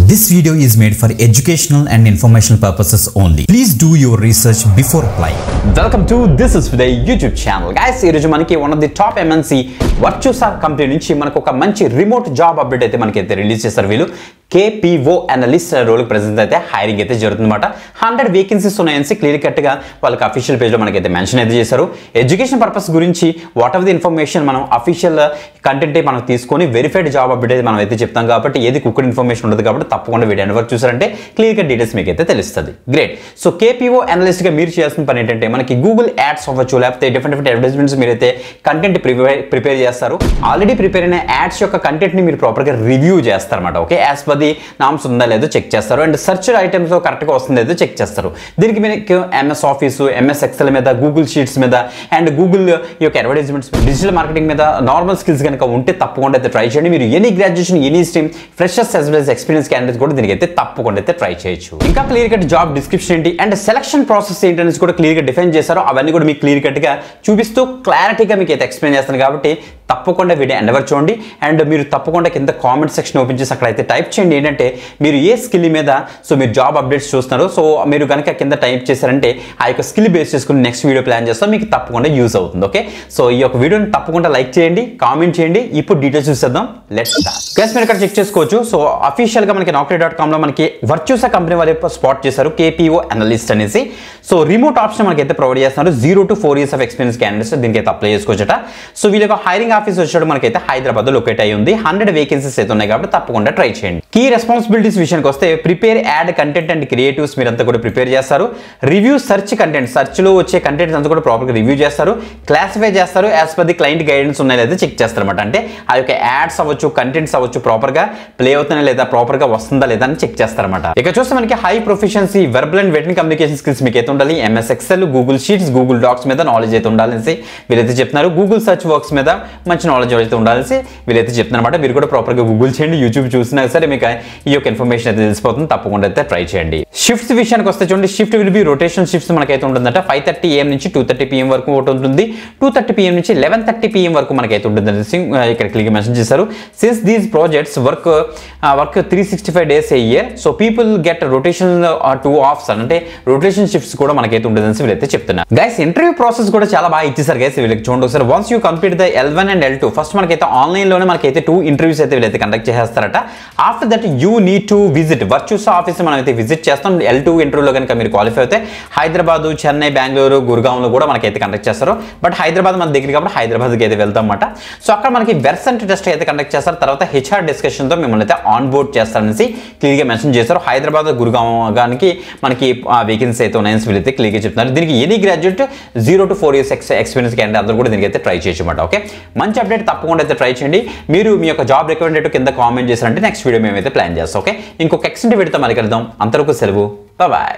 This video is made for educational and informational purposes only. Please do your research before applying. Welcome to This Is Today YouTube channel. Guys, ee roju manaki one of the top MNC Virtusa company nunchi manaku oka manchi remote job update aithe manaki release chesaru veelu KPO analyst role present అయితే hiring అయితే జరుగుతుందన్నమాట 100 vacancies ఉన్నాయని clear cut గా వాళ్ళకి official page లో మనకి అయితే mention అయితే చేశారు. ఎడ్యుకేషన్ పర్పస్ గురించి వాట్ ఆఫ్ ది ఇన్ఫర్మేషన్ మనం అఫీషియల్ కంటెంట్ మనం తీసుకొని వెరిఫైడ్ జాబ్ అప్డేట్ అయితే మనం అయితే చెప్తాం కాబట్టి ఏది కుక్డ్ ఇన్ఫర్మేషన్ ఉండదు కాబట్టి తప్పకుండా వీడియో ఎండ్ వరకు చూసారంటే క్లియర్ కట్ డీటెయిల్స్ మీకు అయితే తెలుస్తుంది. గ్రేట్. సో KPO అనలిస్ట్ గా మీరు చేయాల్సిన పని ఏంటంటే మనకి గూగుల్ యాడ్స్ అవ్వచ్చు లేకపోతే డిఫరెంట్ అడ్వర్టైజ్మెంట్స్ మీరైతే కంటెంట్ ప్రిపేర్ చేస్తారు. ఆల్రెడీ ప్రిపేర్ అయిన యాడ్స్ యొక్క కంటెంట్ ని మీరు ప్రాపర్ గా రివ్యూ చేస్తారన్నమాట. ఓకే, యాజ్ పర్ నామ్స్ ఉందా లేదో చెక్ చేస్తారు అండ్ సెర్చ్ ఐటమ్స్ కరెక్ట్ గా వస్తుందో లేదో చెక్ చేస్తారు. దీనికి మీకు MS ఆఫీస్, MS ఎక్సెల్ మీద, గూగుల్ షీట్స్ మీద అండ్ గూగుల్ యొక్క అడ్వర్టైజ్మెంట్స్, డిజిటల్ మార్కెటింగ్ మీద నార్మల్ స్కిల్స్ కనుక ఉంటే తప్పకుండా అయితే ట్రై చేయండి. మీరు any graduation, any stream, freshers as well as experience candidates కూడా దీనికి అయితే తప్పకుండా అయితే ట్రై చేయొచ్చు. ఇంకా క్లియర్ కట్ జాబ్ డిస్క్రిప్షన్ ఏంటి అండ్ సెలక్షన్ ప్రాసెస్ ఏంటనేసి కూడా క్లియర్ గా డిఫైన్ చేశారు. అవన్నీ కూడా మీకు క్లియర్ కట్ గా చూపిస్తూ క్లారిటీగా మీకు అయితే ఎక్స్ప్లెయిన్ చేస్తాను కాబట్టి తప్పకుండా వీడియో ఎండ్ వరకు చూడండి అండ్ మీరు తప్పకుండా కింద కామెంట్ సెక్షన్ ఓపెన్ చేసి అక్కడ అయితే టైప్ చేయండి ఏంటంటే మీరు ఏ స్కిల్ మీద సో మీరు జాబ్ అప్డేట్స్ చూస్తున్నారు. సో మీరు కనుక కింద టైప్ చేశారంటే ఆ యొక్క స్కిల్ బేస్ చేసుకుని నెక్స్ట్ వీడియో ప్లాన్ చేస్తాం, మీకు తప్పకుండా యూజ్ అవుతుంది. ఓకే, సో ఈ యొక్క వీడియోని తప్పకుండా లైక్ చేయండి, కామెంట్ చేయండి. ఇప్పుడు డీటెయిల్స్ చూసేద్దాం. Let's start. గైస్, మీరు ఇక్కడ చెక్ చేసుకోవచ్చు. సో అఫీషియల్ గా మనకి naukri.com లో మనకి వర్చుసా కంపెనీ వాళ్ళు స్పాట్ చేశారు KPO అనలిస్ట్ అనేసి. సో రిమోట్ ఆప్షన్ మనకి అయితే ప్రొవైడ్ చేస్తున్నారు. 0 to 4 years of experience candidates దీనికి అయితే అప్లై చేసుకోవచ్చట. సో వీళ్ళ యొక్క హైరింగ్ ఆఫీస్ వచ్చాడు మనకైతే హైదరాబాద్ లో లొకేట్ అయ్యి ఉంది. 100 వేకెన్సీస్ అయితే ఉన్నాయి కాబట్టి తప్పకుండా ట్రై చేయండి. కీ రెస్పాన్సిబిలిటీస్ విషయానికి వస్తే prepare add content and creatives మీరంతా కూడా ప్రిపేర్ చేస్తారు. రివ్యూ సెర్చ్ కంటెంట్, సెర్చ్ లో వచ్చే కంటెంట్స్ అంతా కూడా ప్రాపర్ గా రివ్యూ చేస్తారు, క్లాసిఫై చేస్తారు, as per the client guidance ఉన్నాయి లేదా చెక్ చేస్తారు అనమాట. అంటే ఆ యొక్క యాడ్స్ అవ్వచ్చు, కంటెంట్స్ అవ్వచ్చు ప్రాపర్ గా ప్లే అవుతున్నా లేదా ప్రాపర్ గా వస్తుందా లేదా అని చెక్ చేస్తారన్నమాట. ఇక చూస్తే మనకి high proficiency verbal and written communication skills మీకు అయితే ఉండాలి. MS excel, Google sheets, Google docs మీద నాలెడ్జ్ అయితే ఉండాలని వీళ్ళైతే చెప్తున్నారు. గూగుల్ సర్చ్ వర్క్స్ మీద మంచి నాలెడ్జ్ అయితే ఉండాలని వీళ్ళైతే చెప్తున్నారు. మీరు కూడా ప్రాపర్ గా గూగుల్ చేయండి, యూట్యూబ్ చూసినా సరే మీకు ఈ యొక్క ఇన్ఫర్మేషన్ అయితే తెలిసిపోతుంది. తప్పకుండా అయితే ట్రై చేయండి. షిఫ్ట్స్ విషయానికి వస్తే చూడండి, shift will be rotation shifts మనకైతే ఉంటుందంట. 5:30 AM నుంచి 2:30 PM వరకు ఒకటి ఉంటుంది. 2:30 PM నుంచి 11:30 PM వరకు మనకైతే ఉంటుంది ఇక్కడ క్లియర్ మెన్షన్ చేశారు. Since these projects work 365 days a year, so people get rotation 2 offs అంటే రొటేషన్ షిఫ్ట్స్ కూడా మనకైతే ఉంటుందని వీళ్ళైతే చెప్తున్నారు. గైస్, ఇంటర్వ్యూ ప్రాసెస్ కూడా చాలా బాగా ఇచ్చేసారు గైస్. వీళ్ళకి చూడండి ఒకసారి. Once you complete the L1 and L2, first మనకైతే ఆన్లైన్ లోనే మనకైతే 2 ఇంటర్వ్యూస్ అయితే వీళ్ళైతే కండక్ట్ చేస్తారట. After that you need to visit Virtusa office మనం అయితే విజిట్ చేస్తాం. L2 ఇంటర్వ్యూలో కనుక మీరు క్వాలిఫై అయితే హైదరాబాద్, చెన్నై, బెంగళూరు, గురుగాంలో కూడా మనకైతే కండక్ట్ చేస్తారు. బట్ హైదరాబాద్ మన దగ్గర కాబట్టి హైదరాబాద్కి అయితే వెళ్తాం అన్నమాట. సో అక్కడ మనకి వెర్సెంట్ టెస్ట్ అయితే కండక్ట్ చేస్తారు. తర్వాత HR డిస్కషన్ తో మిమ్మల్ని అయితే ఆన్ బోర్డ్ చేస్తారనేసి క్లియర్ గా మెన్షన్ చేశారు. హైదరాబాద్, గురుగాంకి మనకి వేకెన్సీ అయితే ఉన్నాయని వీళ్ళైతే క్లియర్ గా చెప్తున్నారు. దీనికి any graduate 0 to 4 years experience candidate అందరూ కూడా దీనికి అయితే ట్రై చేయొచ్చు అన్నమాట. ఓకే, మంచి అప్డేట్ తప్పకుండా అయితే ట్రై చేయండి. మీరు మీ యొక్క జాబ్ రిక్వైర్మెంట్ కింద కామెంట్ చేశారంటే నెక్స్ట్ వీడియో మేమైతే ప్లాన్ చేస్తాం. ఓకే, ఇంకొక ఎక్స్టెంట్ వీడియోతో మళ్ళీ కలుద్దాం. అంతవరకు సెలవు. బాయ్.